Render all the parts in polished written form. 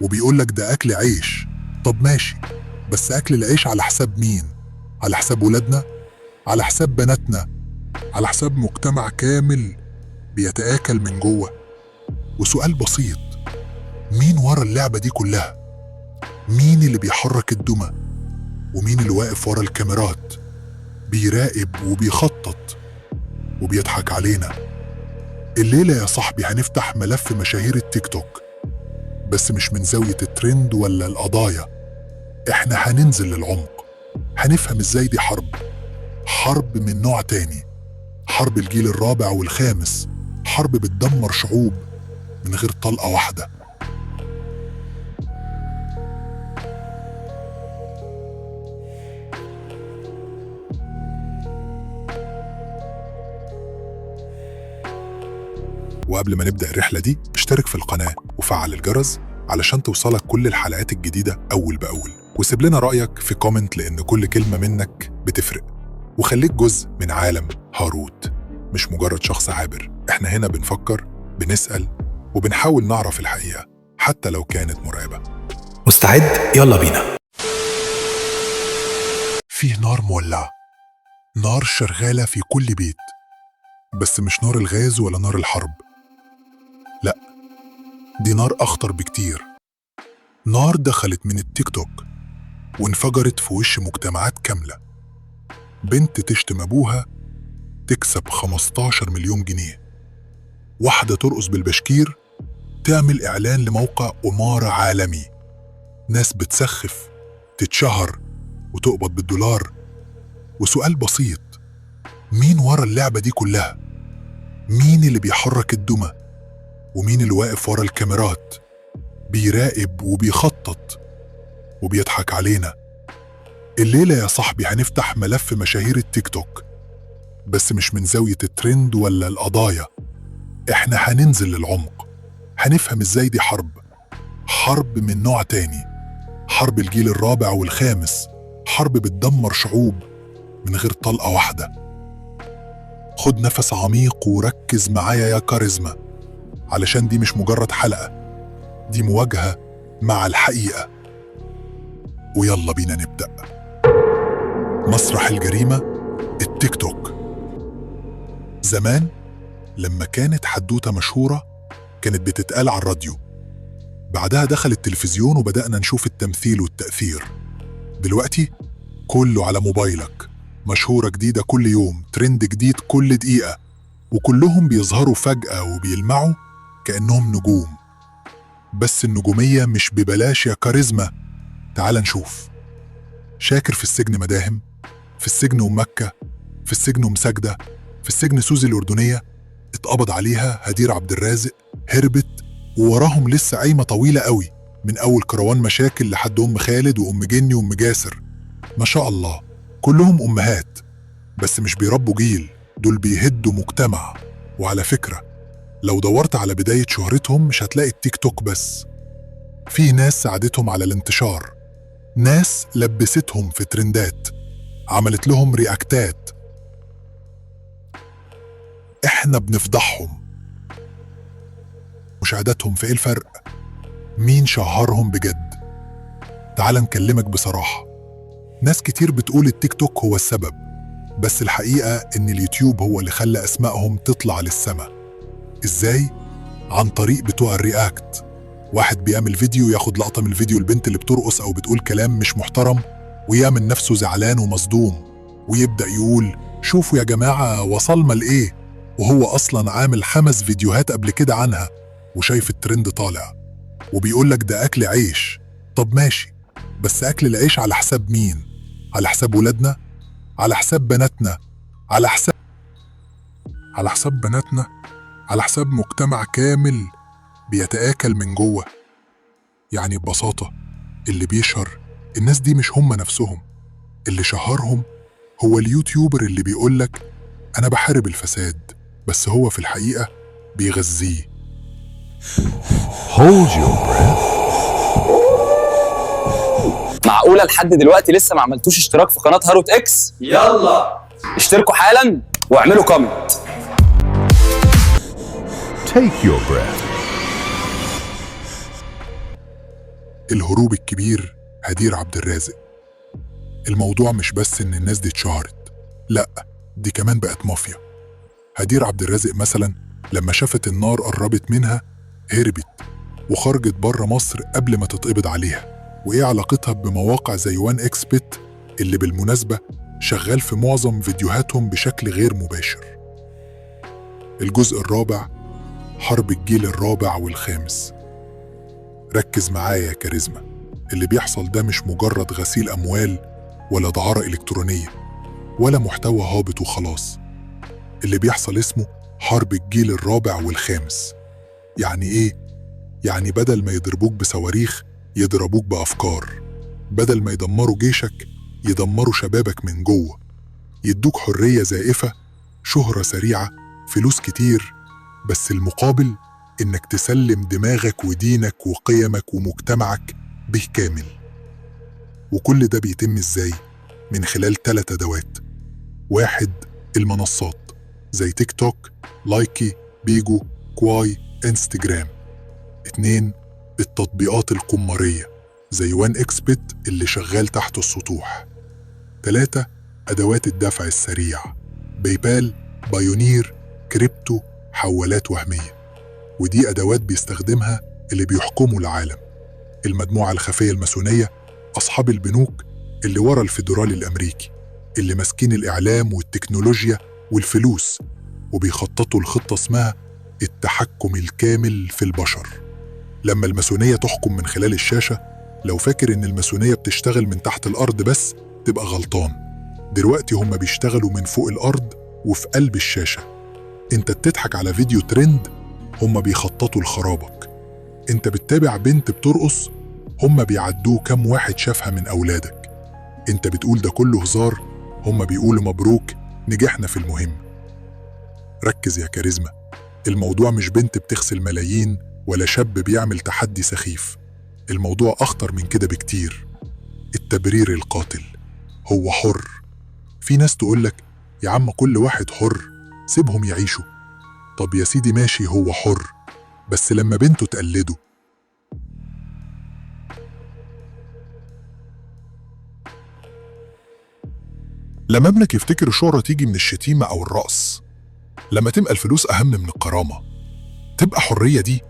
وبيقولك ده أكل عيش. طب ماشي، بس أكل العيش على حساب مين؟ على حساب ولادنا؟ على حساب بناتنا؟ على حساب مجتمع كامل بيتآكل من جوه؟ وسؤال بسيط، مين ورا اللعبة دي كلها؟ مين اللي بيحرك الدمى؟ ومين اللي واقف ورا الكاميرات بيراقب وبيخطط وبيضحك علينا؟ الليلة يا صاحبي هنفتح ملف مشاهير التيك توك، بس مش من زاوية الترند ولا القضايا. احنا هننزل للعمق، هنفهم ازاي دي حرب من نوع تاني، حرب الجيل الرابع والخامس، حرب بتدمر شعوب من غير طلقة واحدة. وقبل ما نبدأ الرحلة دي اشترك في القناة وفعل الجرس علشان توصلك كل الحلقات الجديدة أول بأول، وسيب لنا رأيك في كومنت لأن كل كلمة منك بتفرق. وخليك جزء من عالم هاروت، مش مجرد شخص عابر. احنا هنا بنفكر، بنسأل، وبنحاول نعرف الحقيقة حتى لو كانت مرعبة. مستعد؟ يلا بينا. فيه نار مولعة، نار شغالة في كل بيت، بس مش نار الغاز ولا نار الحرب، لا، دي نار أخطر بكتير. نار دخلت من التيك توك وانفجرت في وش مجتمعات كاملة. بنت تشتم أبوها تكسب 15 مليون جنيه، واحدة ترقص بالبشكير تعمل إعلان لموقع قمار عالمي، ناس بتسخف تتشهر وتقبض بالدولار. وسؤال بسيط، مين ورا اللعبة دي كلها؟ مين اللي بيحرك الدمى؟ ومين اللي واقف ورا الكاميرات بيراقب وبيخطط وبيضحك علينا؟ الليلة يا صاحبي هنفتح ملف مشاهير التيك توك، بس مش من زاوية الترند ولا القضايا. احنا هننزل للعمق، هنفهم ازاي دي حرب من نوع تاني، حرب الجيل الرابع والخامس، حرب بتدمر شعوب من غير طلقة واحدة. خد نفس عميق وركز معايا يا كاريزما، علشان دي مش مجرد حلقة، دي مواجهة مع الحقيقة. ويلا بينا نبدأ. مسرح الجريمة، التيك توك. زمان لما كانت حدوتة مشهورة كانت بتتقال على الراديو، بعدها دخل التلفزيون وبدأنا نشوف التمثيل والتأثير. دلوقتي كله على موبايلك، مشهورة جديدة كل يوم، ترند جديد كل دقيقة، وكلهم بيظهروا فجأة وبيلمعوا كأنهم نجوم. بس النجومية مش ببلاش يا كاريزما. تعال نشوف. شاكر في السجن مداهم، في السجن مكة، في السجن سجدة، في السجن سوزي الأردنية اتقبض عليها، هدير عبد الرازق هربت، ووراهم لسه قايمة طويلة قوي، من أول كروان مشاكل لحد أم خالد وأم جني وأم جاسر. ما شاء الله، كلهم أمهات، بس مش بيربوا جيل، دول بيهدوا مجتمع. وعلى فكرة، لو دورت على بداية شهرتهم مش هتلاقي التيك توك بس، في ناس ساعدتهم على الانتشار، ناس لبستهم في ترندات، عملت لهم رياكتات. احنا بنفضحهم. مشاهداتهم في ايه الفرق؟ مين شهرهم بجد؟ تعال نكلمك بصراحة. ناس كتير بتقول التيك توك هو السبب، بس الحقيقة ان اليوتيوب هو اللي خلى اسمائهم تطلع للسما. ازاي؟ عن طريق بتوع الرياكت. واحد بيعمل فيديو ياخد لقطة من الفيديو البنت اللي بترقص او بتقول كلام مش محترم، ويعمل نفسه زعلان ومصدوم، ويبدأ يقول شوفوا يا جماعة وصلنا لإيه، وهو أصلاً عامل 5 فيديوهات قبل كده عنها، وشايف الترند طالع وبيقولك ده أكل عيش. طب ماشي، بس أكل العيش على حساب مين؟ على حساب ولادنا؟ على حساب بناتنا؟ على حساب بناتنا؟ على حساب مجتمع كامل بيتآكل من جوه. يعني ببساطة اللي بيشهر الناس دي مش هم نفسهم، اللي شهرهم هو اليوتيوبر اللي بيقولك أنا بحارب الفساد، بس هو في الحقيقة بيغذيه. Hold your breath. معقولة لحد دلوقتي لسه ما عملتوش اشتراك في قناة هاروت اكس؟ يلا اشتركوا حالا واعملوا كومنت. Take your breath. الهروب الكبير هدير عبد الرازق. الموضوع مش بس إن الناس دي اتشهرت، لأ، دي كمان بقت مافيا. هدير عبد الرازق مثلا لما شافت النار قربت منها هربت وخرجت بره مصر قبل ما تتقبض عليها. وإيه علاقتها بمواقع زي 1xBet اللي بالمناسبة شغال في معظم فيديوهاتهم بشكل غير مباشر؟ الجزء الرابع، حرب الجيل الرابع والخامس. ركز معايا يا كاريزما، اللي بيحصل ده مش مجرد غسيل أموال ولا دعارة إلكترونية ولا محتوى هابط وخلاص. اللي بيحصل اسمه حرب الجيل الرابع والخامس. يعني إيه؟ يعني بدل ما يضربوك بصواريخ يضربوك بأفكار، بدل ما يدمروا جيشك يدمروا شبابك من جوه، يدوك حرية زائفة، شهرة سريعة، فلوس كتير، بس المقابل إنك تسلم دماغك ودينك وقيمك ومجتمعك بالكامل. وكل ده بيتم إزاي؟ من خلال 3 أدوات. 1، المنصات زي تيك توك، لايكي، بيجو، كواي، انستجرام. 2، التطبيقات القمارية زي 1xBet اللي شغال تحت السطوح. 3، أدوات الدفع السريع، بايبال، بايونير، كريبتو، حوالات وهمية. ودي أدوات بيستخدمها اللي بيحكموا العالم، المجموعة الخفية الماسونية، أصحاب البنوك اللي ورا الفيدرالي الأمريكي، اللي ماسكين الإعلام والتكنولوجيا والفلوس، وبيخططوا الخطة اسمها التحكم الكامل في البشر. لما الماسونية تحكم من خلال الشاشة، لو فاكر إن الماسونية بتشتغل من تحت الأرض بس، تبقى غلطان. دلوقتي هم بيشتغلوا من فوق الأرض وفي قلب الشاشة. انت بتضحك على فيديو ترند، هم بيخططوا لخرابك. انت بتتابع بنت بترقص، هم بيعدوه كم واحد شافها من أولادك. انت بتقول ده كله هزار، هم بيقولوا مبروك نجحنا في المهم. ركز يا كاريزما، الموضوع مش بنت بتغسل ملايين ولا شاب بيعمل تحدي سخيف. الموضوع أخطر من كده بكتير. التبرير القاتل. هو حر. في ناس تقولك يا عم كل واحد حر، سيبهم يعيشوا. طب يا سيدي ماشي، هو حر، بس لما بنته تقلده. لما ابنك يفتكر الشهرة تيجي من الشتيمة أو الرقص، لما تبقى الفلوس أهم من الكرامة، تبقى حرية دي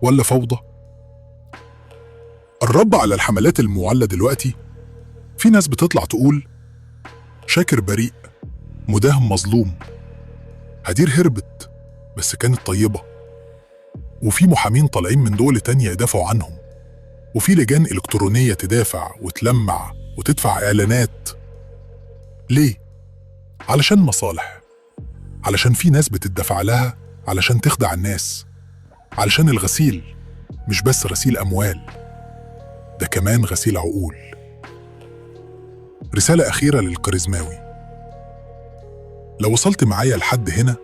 ولا فوضى؟ الرد على الحملات المعلة دلوقتي، في ناس بتطلع تقول شاكر بريء، مداهم مظلوم، هدير هربت بس كانت طيبة، وفي محامين طالعين من دول تانية يدافعوا عنهم، وفي لجان إلكترونية تدافع وتلمع وتدفع إعلانات. ليه؟ علشان مصالح، علشان في ناس بتدفع لها علشان تخدع الناس، علشان الغسيل مش بس غسيل أموال، ده كمان غسيل عقول. رسالة أخيرة للكاريزماوي، لو وصلت معايا لحد هنا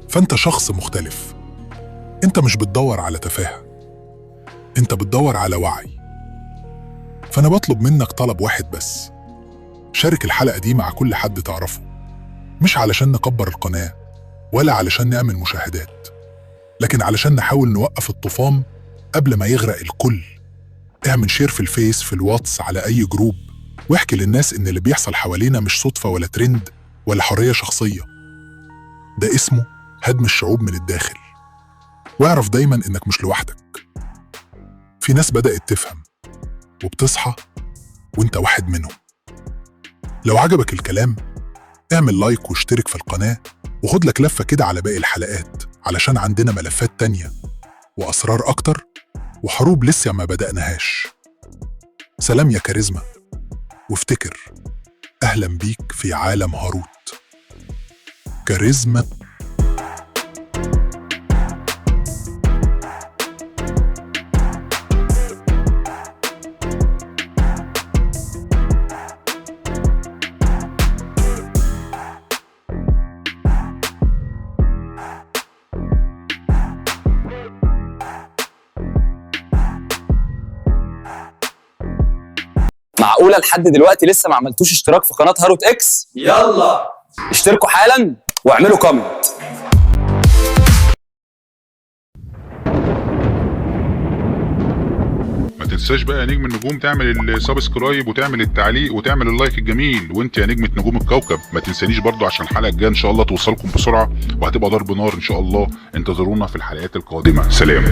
فأنت شخص مختلف. أنت مش بتدور على تفاهة، أنت بتدور على وعي. فأنا بطلب منك طلب واحد بس، شارك الحلقة دي مع كل حد تعرفه، مش علشان نكبر القناة ولا علشان نعمل مشاهدات، لكن علشان نحاول نوقف الطوفان قبل ما يغرق الكل. اعمل شير في الفيس، في الواتس، على أي جروب، واحكي للناس إن اللي بيحصل حوالينا مش صدفة ولا ترند ولا حرية شخصية، ده اسمه هدم الشعوب من الداخل. واعرف دايما إنك مش لوحدك، في ناس بدأت تفهم وبتصحى، وإنت واحد منهم. لو عجبك الكلام اعمل لايك واشترك في القناة، وخد لك لفة كده على باقي الحلقات، علشان عندنا ملفات تانية وأسرار أكتر وحروب لسه ما بدأناهاش. سلام يا كاريزما، وافتكر أهلا بيك في عالم هاروت. كاريزما. معقولة لحد دلوقتي لسه ما عملتوش اشتراك في قناة هاروت اكس؟ يلا اشتركوا حالا واعملوا كومنت. ما تنساش بقى يا نجم النجوم تعمل السبسكرايب وتعمل التعليق وتعمل اللايك الجميل. وانت يا نجمة نجوم الكوكب ما تنسانيش برضو عشان الحلقة الجاية ان شاء الله توصلكم بسرعة وهتبقى ضرب نار ان شاء الله. انتظرونا في الحلقات القادمة. سلام.